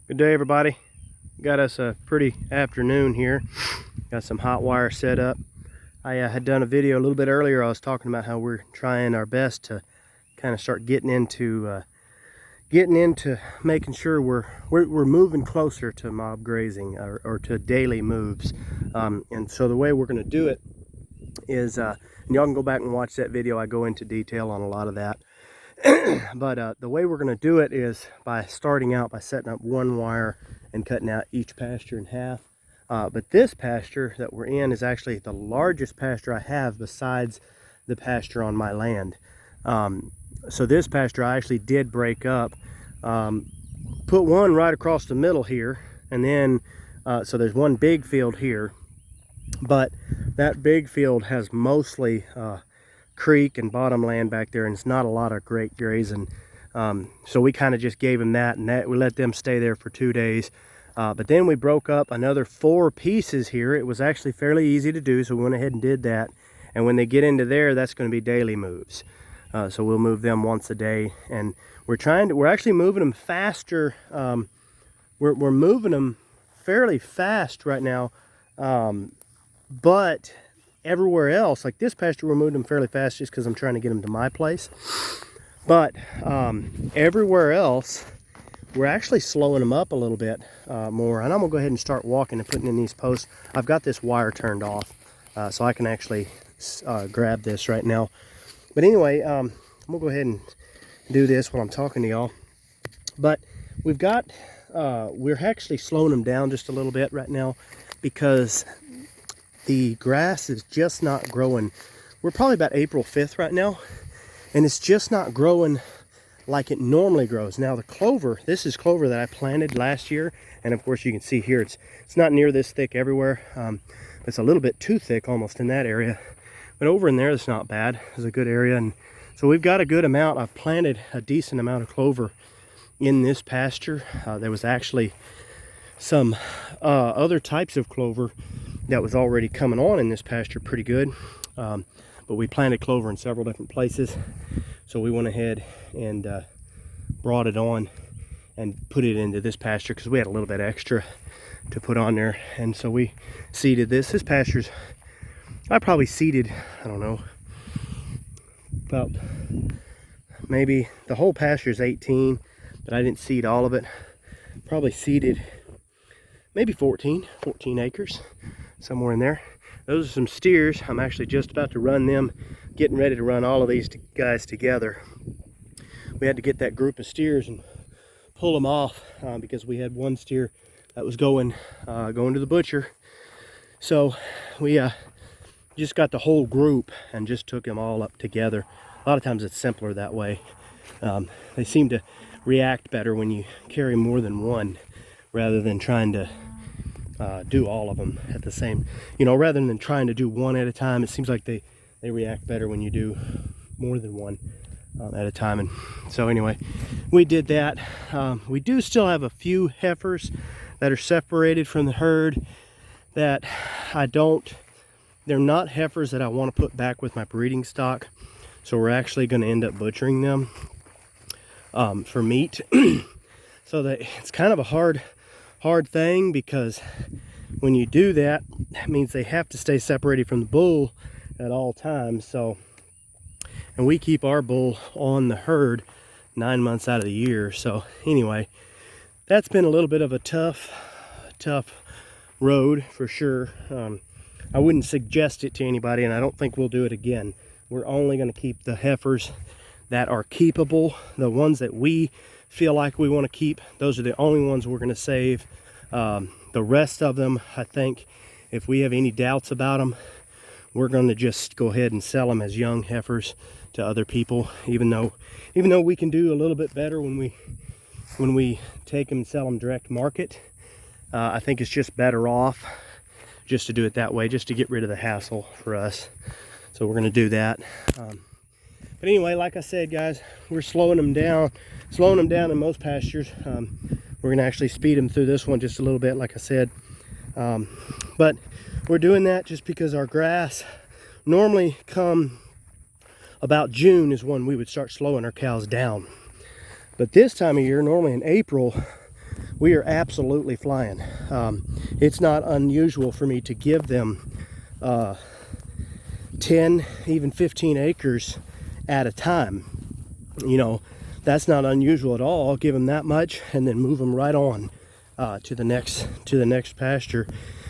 Good day, everybody. Got us a pretty afternoon here. Got some hot wire set up. I had done a video a little bit earlier. I was talking about how we're trying our best to kind of start getting into making sure we're moving closer to mob grazing or to daily moves. And so the way we're going to do it is, and y'all can go back and watch that video. I go into detail on a lot of that. But the way we're going to do it is by starting out by setting up one wire and cutting out each pasture in half. But this pasture that we're in is actually the largest pasture I have besides the pasture on my land. So this pasture I actually did break up, put one right across the middle here, and then so there's one big field here, but that big field has mostly creek and bottom land back there, and it's not a lot of great grazing. So we kind of just gave them that, and we let them stay there for 2 days. But then we broke up another 4 pieces here. It was actually fairly easy to do, so we went ahead and did that. And when they get into there, that's going to be daily moves. So we'll move them once a day, and we're actually moving them faster. We're moving them fairly fast right now, but everywhere else, like this pasture, we're moving them fairly fast just because I'm trying to get them to my place. But everywhere else, we're actually slowing them up a little bit more. And I'm gonna go ahead and start walking and putting in these posts. I've got this wire turned off, so I can actually grab this right now. But anyway, I'm gonna go ahead and do this while I'm talking to y'all. But we've got, we're actually slowing them down just a little bit right now because the grass is just not growing. We're probably about April 5th right now, and it's just not growing like it normally grows. Now the clover, this is clover that I planted last year, and of course you can see here it's not near this thick everywhere. It's a little bit too thick almost in that area, but over in there it's not bad. It's a good area, and so we've got a good amount. I've planted a decent amount of clover in this pasture. There was actually some other types of clover that was already coming on in this pasture pretty good, but we planted clover in several different places, so we went ahead and brought it on and put it into this pasture because we had a little bit extra to put on there. And so we seeded this pasture's, I probably seeded, I don't know, about maybe the whole pasture is 18, but I didn't seed all of it. Probably seeded maybe 14 acres, somewhere in there. Those are some steers. I'm actually just about to run them, getting ready to run all of these guys together. We had to get that group of steers and pull them off because we had one steer that was going to the butcher. So we just got the whole group and just took them all up together. A lot of times it's simpler that way. They seem to react better when you carry more than one, rather than trying to do all of them at the same, rather than trying to do one at a time. It seems like they react better when you do more than one at a time. And so anyway, we did that. We do still have a few heifers that are separated from the herd that they're not heifers that I want to put back with my breeding stock. So we're actually going to end up butchering them for meat. So that it's kind of a hard thing, because when you do that, that means they have to stay separated from the bull at all times. So, and we keep our bull on the herd 9 months out of the year. So anyway, that's been a little bit of a tough road for sure. I wouldn't suggest it to anybody, and I don't think we'll do it again. We're only going to keep the heifers that are keepable, the ones that we feel like we want to keep. Those are the only ones we're going to save. The rest of them, I think, if we have any doubts about them, we're going to just go ahead and sell them as young heifers to other people. Even though we can do a little bit better when we take them and sell them direct market, I think it's just better off just to do it that way, just to get rid of the hassle for us. So we're going to do that. But anyway, like I said, guys, we're slowing them down in most pastures. We're going to actually speed them through this one just a little bit, like I said. But we're doing that just because our grass normally come about June is when we would start slowing our cows down. But this time of year, normally in April, we are absolutely flying. It's not unusual for me to give them 10, even 15 acres at a time. You know, that's not unusual at all. I'll give them that much and then move them right on to the next pasture,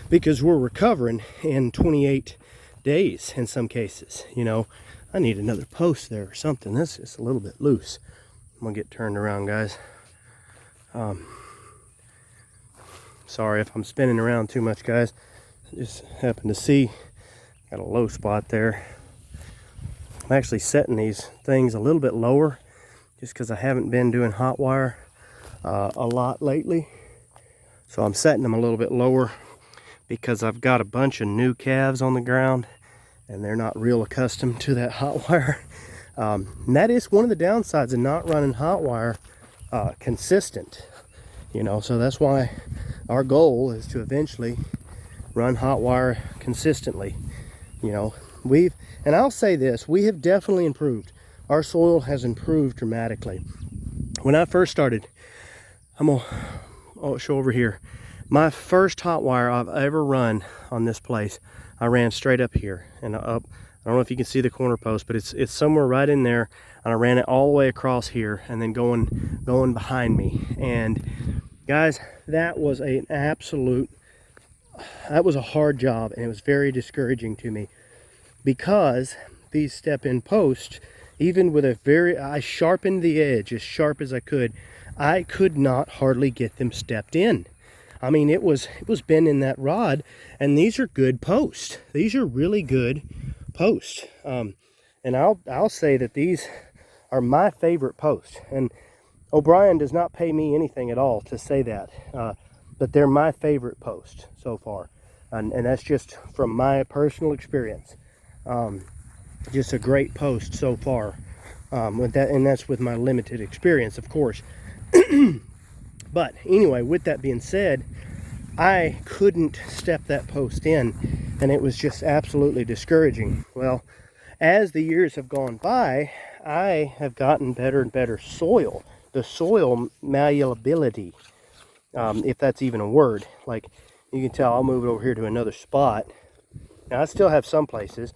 because we're recovering in 28 days in some cases. You know, I need another post there or something. That's just a little bit loose. I'm gonna get turned around, guys. Sorry if I'm spinning around too much, guys. I just happened to see, got a low spot there. I'm actually setting these things a little bit lower just because I haven't been doing hot wire a lot lately. So I'm setting them a little bit lower because I've got a bunch of new calves on the ground and they're not real accustomed to that hot wire. And that is one of the downsides of not running hot wire consistent, you know. So that's why our goal is to eventually run hot wire consistently. You know, and I'll say this, we have definitely improved. Our soil has improved dramatically. When I first started, I'll show over here. My first hot wire I've ever run on this place, I ran straight up here and up. I don't know if you can see the corner post, but it's somewhere right in there. And I ran it all the way across here and then going behind me. And guys, that was a hard job, and it was very discouraging to me, because these step-in posts, even with I sharpened the edge as sharp as I could not hardly get them stepped in. I mean, it was bending that rod, and these are good posts. These are really good posts. And I'll say that these are my favorite posts. And O'Brien does not pay me anything at all to say that, but they're my favorite post so far. And that's just from my personal experience. Just a great post so far. With that, and that's with my limited experience, of course. But anyway, with that being said, I couldn't step that post in, and it was just absolutely discouraging. Well, as the years have gone by, I have gotten better and better soil. The soil malleability, if that's even a word. Like, you can tell, I'll move it over here to another spot. Now, I still have some places,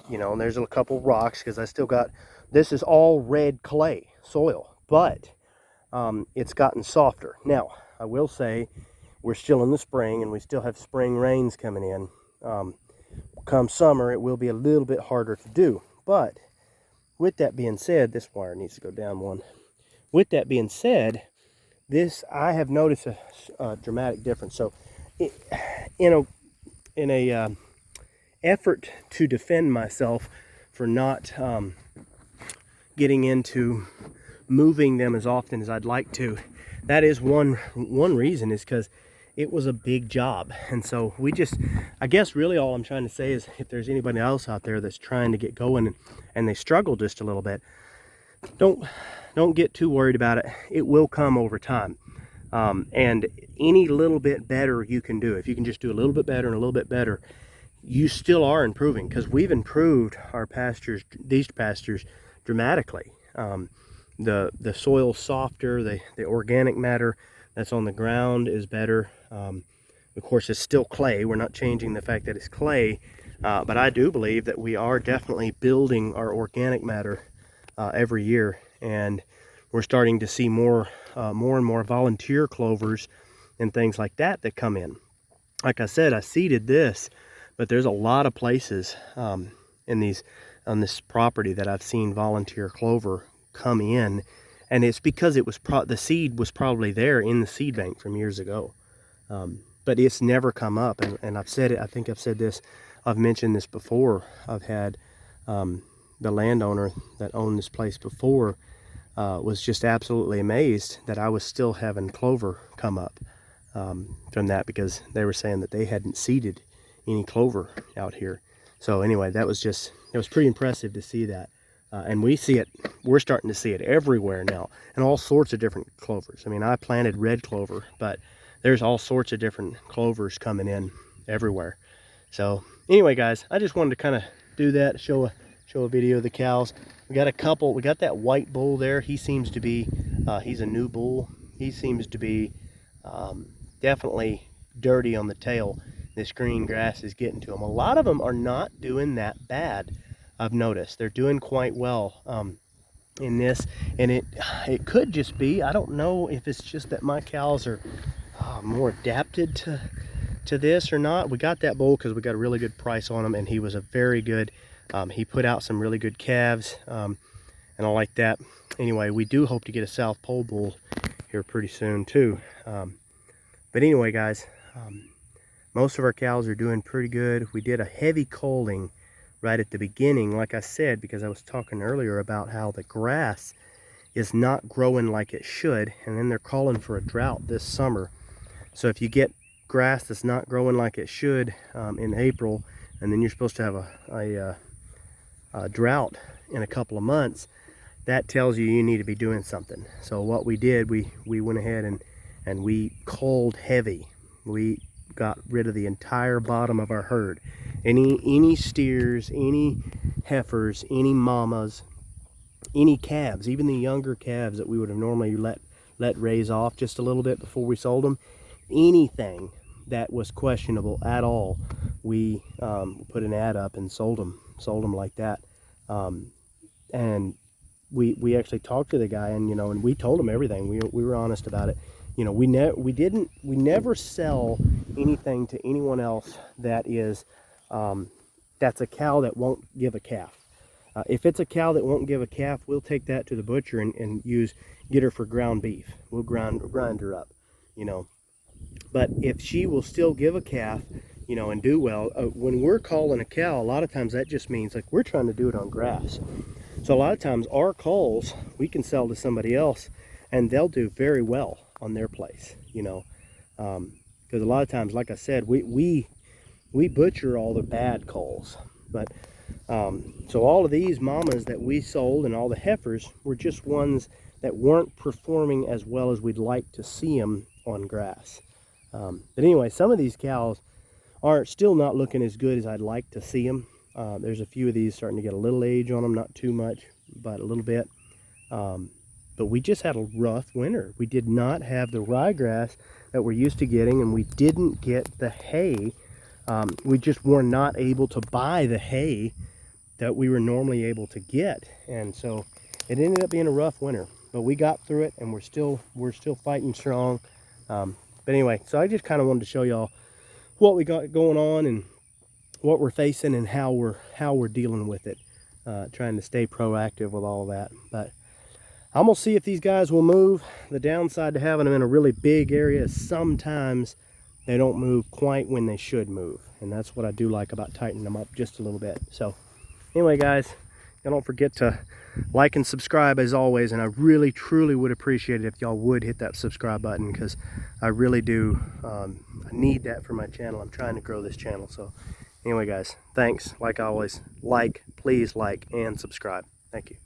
you know, and there's a couple rocks, because I still got, this is all red clay soil, but it's gotten softer. Now, I will say, we're still in the spring, and we still have spring rains coming in. Come summer, it will be a little bit harder to do. But with that being said, this wire needs to go down one. With that being said, I have noticed a dramatic difference. So, in a effort to defend myself for not getting into moving them as often as I'd like to, that is one reason, is because it was a big job. And so I guess really all I'm trying to say is, if there's anybody else out there that's trying to get going and they struggle just a little bit, don't get too worried about it. It will come over time. And any little bit better you can do, if you can just do a little bit better and a little bit better, you still are improving, because we've improved our pastures, these pastures, dramatically. The soil's softer, the organic matter that's on the ground is better. Of course, it's still clay. We're not changing the fact that it's clay, but I do believe that we are definitely building our organic matter every year, and we're starting to see more and more volunteer clovers and things like that come in. Like I said, I seeded this, but there's a lot of places on this property that I've seen volunteer clover come in, and it's because it was the seed was probably there in the seed bank from years ago, but it's never come up. And I've said it, I think I've said this, I've mentioned this before. I've had the landowner that owned this place before was just absolutely amazed that I was still having clover come up from that, because they were saying that they hadn't seeded any clover out here. So anyway, it was pretty impressive to see that. And we're starting to see it everywhere now, and all sorts of different clovers. I mean, I planted red clover, but there's all sorts of different clovers coming in everywhere. So anyway, guys, I just wanted to kind of do that, show a video of the cows. We got that white bull there. He seems to be, he's a new bull. He seems to be definitely dirty on the tail. This green grass is getting to them. A lot of them are not doing that bad. I've noticed they're doing quite well in this, and it could just be, I don't know if it's just that my cows are more adapted to this or not. We got that bull because we got a really good price on him, and he was a very good, he put out some really good calves, and I like that. Anyway, we do hope to get a South Pole bull here pretty soon too. But anyway, guys, most of our cows are doing pretty good. We did a heavy culling right at the beginning, like I said, because I was talking earlier about how the grass is not growing like it should, and then they're calling for a drought this summer. So if you get grass that's not growing like it should in April, and then you're supposed to have a drought in a couple of months, that tells you need to be doing something. So what we did, we went ahead and we culled heavy. We got rid of the entire bottom of our herd. Any steers, any heifers, any mamas, any calves, even the younger calves that we would have normally let raise off just a little bit before we sold them, anything that was questionable at all, we put an ad up and sold them like that. And we actually talked to the guy, and and we told him everything. We were honest about it. We never sell anything to anyone else that is that's a cow that won't give a calf. If it's a cow that won't give a calf, we'll take that to the butcher and get her for ground beef. We'll grind her up, But if she will still give a calf, and do well, when we're calling a cow, a lot of times that just means like we're trying to do it on grass. So a lot of times our calls we can sell to somebody else, and they'll do very well on their place, because a lot of times, like I said, we butcher all the bad calls. But so all of these mamas that we sold and all the heifers were just ones that weren't performing as well as we'd like to see them on grass. But anyway, some of these cows are still not looking as good as I'd like to see them. There's a few of these starting to get a little age on them, not too much, but a little bit. But we just had a rough winter. We did not have the ryegrass that we're used to getting, and we didn't get the hay. We just were not able to buy the hay that we were normally able to get, and so it ended up being a rough winter. But we got through it, and we're still fighting strong. But anyway, so I just kind of wanted to show y'all what we got going on and what we're facing and how we're dealing with it, trying to stay proactive with all of that. But I'm gonna see if these guys will move. The downside to having them in a really big area is sometimes they don't move quite when they should move, and that's what I do like about tightening them up just a little bit. So anyway, guys, don't forget to like and subscribe as always, and I really truly would appreciate it if y'all would hit that subscribe button, because I really do I need that for my channel. I'm trying to grow this channel. So anyway, guys, thanks. Like always, please like and subscribe. Thank you.